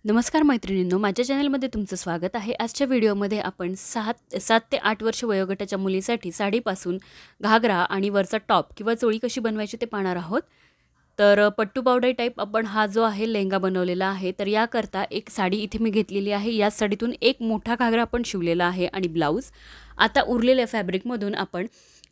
नमस्कार मैत्रिणींनो, माझ्या चॅनलमध्ये तुमचं स्वागत आहे। आजच्या व्हिडिओमध्ये आपण 7 ते 8 वर्ष वयोगटाच्या मुलीसाठी साडीपासून घागरा आणि वरचा टॉप किंवा चोळी कशी बनवायची ते पाहणार आहोत। तर पट्टू पावडर टाईप आपण हा जो आहे लेहंगा बनवलेला आहे। तर याकरता एक साडी इथे मी घेतलेली आहे। या साडीतून एक मोठा घागरा आपण शिवलेला आहे आणि ब्लाउज। आता उरलेल्या फॅब्रिकमधून आपण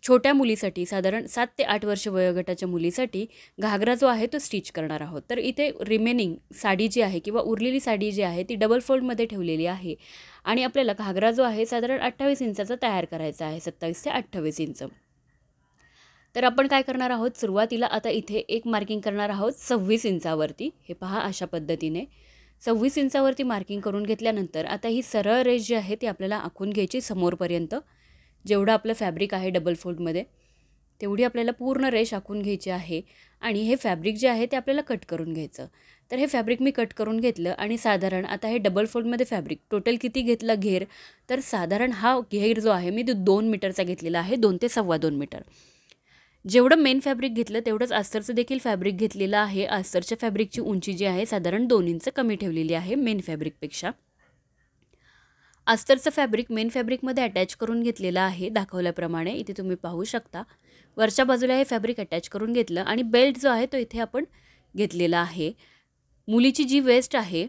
छोट्या मुलीसाठी साधारण 7 ते 8 वर्ष वयोगटाच्या मुलीसाठी घागरा जो आहे तो स्टिच करणार आहोत। तर इथे रिमेनिंग साडी जी आहे किंवा उरलेली साडी जी आहे ती डबल फोल्डमध्ये ठेवलेली आहे आणि आपल्याला घागरा जो आहे साधारण 28 इंचाचा तयार करायचा आहे, 27 ते 28 इंच। तर आपण काय करणार आहोत, सुरुवातीला आता इथे एक मार्किंग करणार आहोत 26 इंचावरती। हे पहा, अशा पद्धतीने 26 इंचावरती मार्किंग करून घेतल्यानंतर आता ही सरळ रेष जी आहे ती आपल्याला आखून घ्यायची समोरपर्यंत। जेवढं आपलं फॅब्रिक आहे डबल फोल्डमध्ये तेवढी आपल्याला पूर्ण रेष आखून घ्यायची आहे आणि हे फॅब्रिक जे आहे ते आपल्याला कट करून घ्यायचं। तर हे फॅब्रिक मी कट करून घेतलं आणि साधारण आता हे डबल फोल्डमध्ये फॅब्रिक टोटल किती घेतलं घेर, तर साधारण हा घेर जो आहे मी तो 2 मीटरचा घेतलेला आहे, 2 ते 2.25 मीटर। जेवढं मेन फॅब्रिक घेतलं तेवढंच अस्तरचं देखील फॅब्रिक घेतलेलं आहे। अस्तरच्या फॅब्रिकची उंची जी आहे साधारण 2 इंच कमी ठेवलेली आहे मेन फॅब्रिकपेक्षा। अस्तरचं फॅब्रिक मेन फॅब्रिकमध्ये अटॅच करून घेतलेलं आहे दाखवल्याप्रमाणे। इथे तुम्ही पाहू शकता वरच्या बाजूला हे फॅब्रिक अटॅच करून घेतलं आणि बेल्ट जो आहे तो इथे आपण घेतलेला आहे। मुलीची जी वेस्ट आहे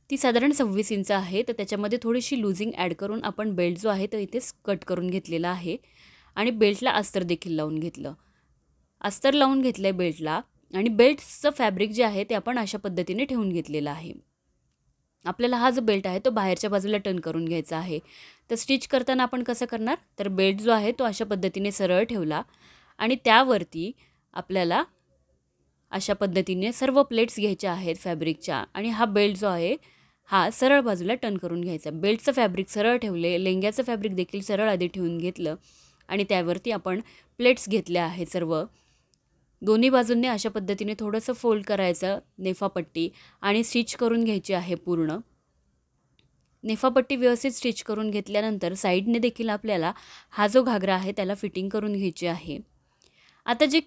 ती साधारण 26 इंच आहे, तर त्याच्यामध्ये थोडीशी लूजिंग ॲड करून आपण बेल्ट जो आहे तो इथे कट करून घेतलेला आहे आणि बेल्टला अस्तर देखील लावून घेतलं। अस्तर लावून घेतलं बेल्टला आणि बेल्टचं फॅब्रिक जे आहे ते आपण अशा पद्धतीने ठेवून घेतलेलं आहे। आपल्याला हा जो बेल्ट आहे तो बाहेरच्या बाजूला टर्न करून घ्यायचा आहे। तर स्टिच करताना आपण कसं करणार, तर बेल्ट जो आहे तो अशा पद्धतीने सरळ ठेवला आणि त्यावरती आपल्याला अशा पद्धतीने सर्व प्लेट्स घ्यायच्या आहेत फॅब्रिकच्या आणि हा बेल्ट जो आहे हा सरळ बाजूला टर्न करून घ्यायचा। बेल्टचं फॅब्रिक सरळ ठेवले, लेंग्याचं फॅब्रिक देखील सरळ आधी ठेवून घेतलं आणि त्यावरती आपण प्लेट्स घेतल्या आहेत सर्व। दोन्ही बाजूंनी अशा पद्धतीने थोडंसं फोल्ड करायचं नेफापट्टी आणि स्टिच करून घ्यायची आहे पूर्ण। नेफापट्टी व्यवस्थित स्टिच करून घेतल्यानंतर साईडने देखील आपल्याला हा जो घागरा आहे त्याला फिटिंग करून घ्यायची आहे। आता जे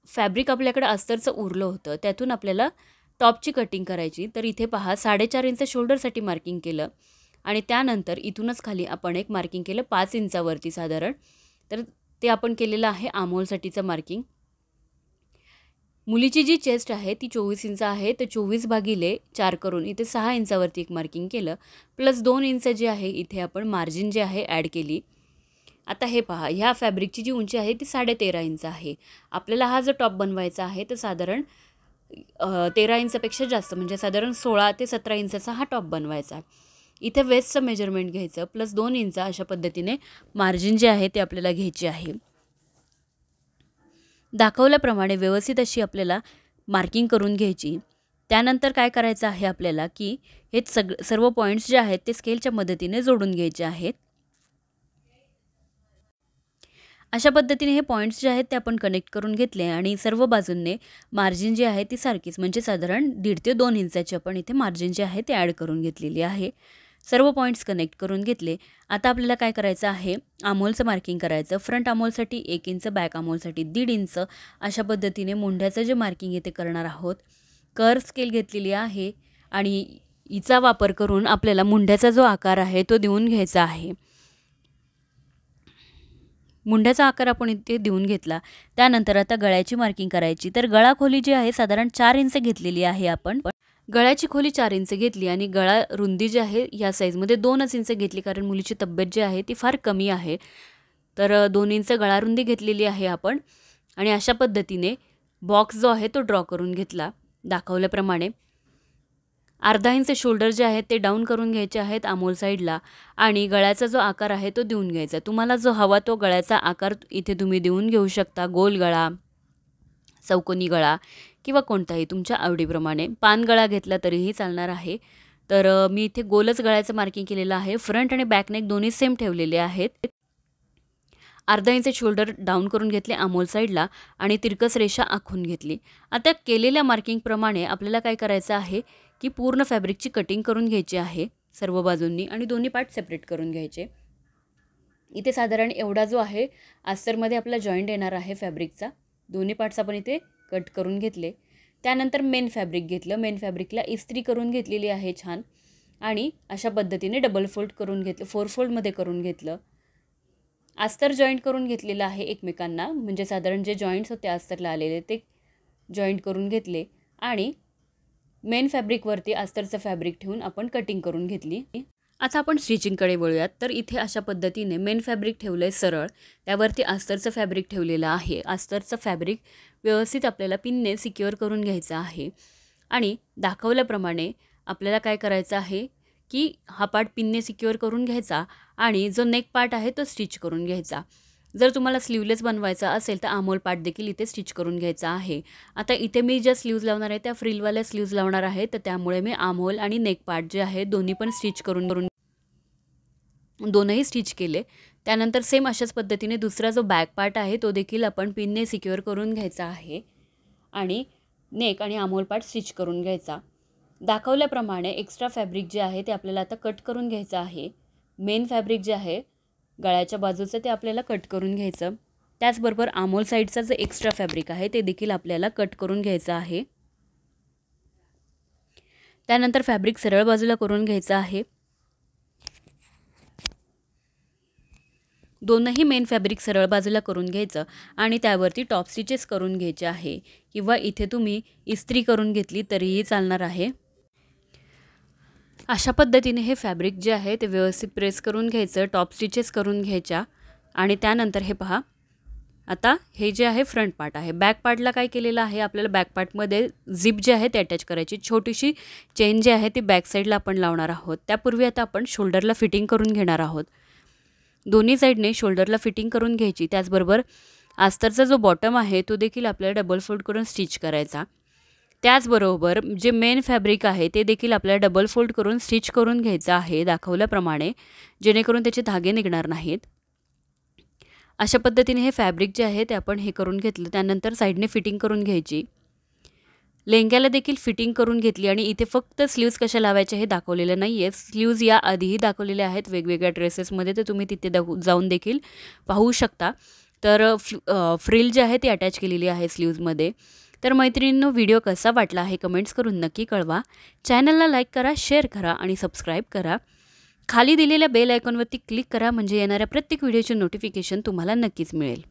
फॅब्रिक आपल्याकडे अस्तरचं उरलं होतं त्यातून आपल्याला टॉपची कटिंग करायची। तर इथे पहा 4.5 इंच शोल्डरसाठी मार्किंग केलं आणि त्यानंतर इथूनच खाली आपण एक मार्किंग केलं 5 इंचावरती साधारण। तर ते आपण केलेलं आहे आमोलसाठीचं मार्किंग। मुलीची जी चेस्ट आहे ती 24 इंच आहे, तर 24/4 करून इथे 6 इंचावरती एक मार्किंग केलं प्लस 2 इंच जे आहे इथे आपण मार्जिन जे आहे ॲड केली। आता हे पहा, ह्या फॅब्रिकची जी उंची आहे ती 13.5 इंच आहे। आपल्याला हा जो टॉप बनवायचा आहे तर साधारण 13 इंचपेक्षा जास्त म्हणजे साधारण 16 ते 17 इंचाचा हा टॉप बनवायचा। इथे वेस्टचं मेजरमेंट घ्यायचं प्लस 2 इंच अशा पद्धतीने मार्जिन जे आहे ते आपल्याला घ्यायचे आहे। दाखवल्याप्रमाणे व्यवस्थित अशी आपल्याला मार्किंग करून घ्यायची। त्यानंतर काय करायचं आहे आपल्याला की हे सर्व पॉईंट्स जे आहेत ते स्केलच्या मदतीने जोडून घ्यायचे आहेत। अशा पद्धतीने हे पॉईंट्स जे आहेत ते आपण कनेक्ट करून घेतले आणि सर्व बाजूंनी मार्जिन जी आहे ती सारखीच म्हणजे साधारण 1.5 ते 2 इंचाची आपण इथे मार्जिन जे आहे ते ॲड करून घेतलेली आहे। सर्व पॉईंट्स कनेक्ट करून घेतले। आता आपल्याला काय करायचं आहे, आमोलचं मार्किंग करायचं। फ्रंट आमोलसाठी 1 इंच, बॅक आमोलसाठी 1.5 इंच अशा पद्धतीने मुंढ्याचं जे मार्किंग आहे ते करणार आहोत। कर्व स्केल घेतलेली आहे आणि हिचा वापर करून आपल्याला मुंढ्याचा जो आकार आहे तो देऊन घ्यायचा आहे। मुंढ्याचा आकार आपण इथे देऊन घेतला। त्यानंतर आता गळ्याची मार्किंग करायची। तर गळा खोली जी आहे साधारण 4 इंच घेतलेली आहे आपण। गळ्याची खोली 4 इंच घेतली आणि गळा रुंदी जी आहे या साईजमध्ये 2 इंच घेतली कारण मुलीची तब्येत जी आहे ती फार कमी आहे। तर 2 इंच गळा रुंदी घेतलेली आहे आपण आणि अशा पद्धतीने बॉक्स जो आहे तो ड्रॉ करून घेतला दाखवल्याप्रमाणे। अर्धा इंच शोल्डर जे आहेत ते डाऊन करून घ्यायचे आहेत आमोल साईडला आणि गळ्याचा जो आकार आहे तो देऊन घ्यायचा। तुम्हाला जो हवा तो गळ्याचा आकार इथे तुम्ही देऊन घेऊ शकता, गोल गळा, चौकोनी गळा किंवा कोणताही तुमच्या आवडीप्रमाणे। पान गळा घेतला तरीही चालणार आहे। तर मी इथे गोलच गळ्याचं मार्किंग केलेलं आहे। फ्रंट आणि बॅक नेक दोन्ही सेम ठेवलेले आहेत। अर्धा इंच शोल्डर डाऊन करून घेतले आमोल साईडला आणि तिरकस रेषा आखून घेतली। आता केलेल्या मार्किंगप्रमाणे आपल्याला काय करायचं आहे की पूर्ण फॅब्रिकची कटिंग करून घ्यायची आहे सर्व बाजूंनी आणि दोन्ही पार्ट सेपरेट करून घ्यायचे। इथे साधारण एवढा जो आहे अस्तरमध्ये आपला जॉईंट येणार आहे फॅब्रिकचा। दोन्ही पार्ट्स आपण इथे कट करून घेतले। त्यानंतर मेन फॅब्रिक घेतलं। मेन फॅब्रिकला इस्त्री करून घेतलेली आहे छान आणि अशा पद्धतीने डबल फोल्ड करून घेतलं, 4 फोल्डमध्ये करून घेतलं. अस्तर जॉईंट करून घेतलेलं आहे एकमेकांना, म्हणजे साधारण जे जॉईंट्स होते अस्तरला आलेले ते जॉईंट करून घेतले आणि मेन फॅब्रिकवरती अस्तरचं फॅब्रिक ठेवून आपण कटिंग करून घेतली. आता आपण स्टिचिंगकडे वळूयात. तर इथे अशा पद्धतीने मेन फॅब्रिक ठेवलं आहे सरळ, त्यावरती अस्तरचं फॅब्रिक ठेवलेलं आहे. अस्तरचं फॅब्रिक व्यवस्थित आपल्याला पिनने सिक्युअर करून घ्यायचं आहे आणि दाखवल्याप्रमाणे आपल्याला काय करायचं आहे की हा पार्ट पिनने सिक्युअर करून घ्यायचा आणि जो नेक पार्ट आहे तो स्टिच करून घ्यायचा. जर तुम्हाला स्लीवलेस बनवायचा असेल तर आमोल पार्ट देखील इथे स्टिच करून घ्यायचा आहे. आता इथे मी ज्या स्लीव्ज लावणार आहे त्या फ्रिलवाल्या स्लीव्ज लावणार आहे, तर त्यामुळे मी आमोल आणि नेक पार्ट जे आहे दोन्ही पण स्टिच करून दोनही स्टिच केले. त्यानंतर सेम अशाच पद्धतीने दुसरा जो बॅक पार्ट आहे तो देखील आपण पिनने सिक्युअर करून घ्यायचा आहे आणि नेक आणि आमोल पार्ट स्टिच करून घ्यायचा. दाखवल्याप्रमाणे एक्स्ट्रा फॅब्रिक जे आहे ते आपल्याला आता कट करून घ्यायचं आहे. मेन फॅब्रिक जे आहे गळ्याच्या बाजूचं ते आपल्याला कट करून घ्यायचं. त्याचबरोबर आमोल साईडचं जे एक्स्ट्रा फॅब्रिक आहे ते देखील आपल्याला कट करून घ्यायचं आहे. त्यानंतर फॅब्रिक सरळ बाजूला करून घ्यायचं आहे. दोनही मेन फॅब्रिक सरळ बाजूला करून घ्यायचं आणि त्यावरती टॉप स्टिचेस करून घ्यायचे आहे किंवा इथे तुम्ही इस्त्री करून घेतली तरीही चालणार आहे. अशा पद्धतीने हे फॅब्रिक जे आहे ते व्यवस्थित प्रेस करून घ्यायचं, टॉप स्टिचेस करून घ्यायच्या आणि त्यानंतर हे पहा, आता हे जे आहे फ्रंट पार्ट आहे. बॅक पार्टला काय केलेलं आहे, आपल्याला बॅक पार्टमध्ये झिप जे आहे ते अटॅच करायची. छोटीशी चेन जी आहे ती बॅक साईडला आपण लावणार आहोत. त्यापूर्वी आता आपण शोल्डरला फिटिंग करून घेणार आहोत. दोन्ही साईडने शोल्डरला फिटिंग करून घ्यायची. त्याचबरोबर अस्तरचा जो बॉटम आहे तो देखील आपल्याला डबल फोल्ड करून स्टिच करायचा. त्याचबरोबर जे मेन फॅब्रिक आहे ते देखील आपल्याला डबल फोल्ड करून स्टिच करून घ्यायचं आहे दाखवल्याप्रमाणे, जेणेकरून त्याचे धागे निघणार नाहीत. अशा पद्धतीने हे फॅब्रिक जे आहे ते आपण हे करून घेतलं. त्यानंतर साईडने फिटिंग करून घ्यायची. लेंग्याला देखील फिटिंग करून घेतली आणि इथे फक्त स्लीव्ज कशा लावायच्या हे दाखवलेलं नाही आहे. स्लीव्ज या आधीही दाखवलेल्या आहेत वेगवेगळ्या ड्रेसेसमध्ये, तर तुम्ही तिथे जाऊन देखील पाहू शकता. तर फ्रिल जे आहे ती अटॅच केलेली आहे स्लीव्जमध्ये. तर मैत्रिणींनो, व्हिडिओ कसा वाटला हे कमेंट्स करून नक्की कळवा. चॅनलला लाईक करा, शेअर करा आणि सबस्क्राईब करा. खाली दिलेल्या बेल आयकॉनवरती क्लिक करा, म्हणजे येणाऱ्या प्रत्येक व्हिडिओचे नोटिफिकेशन तुम्हाला नक्कीच मिळेल.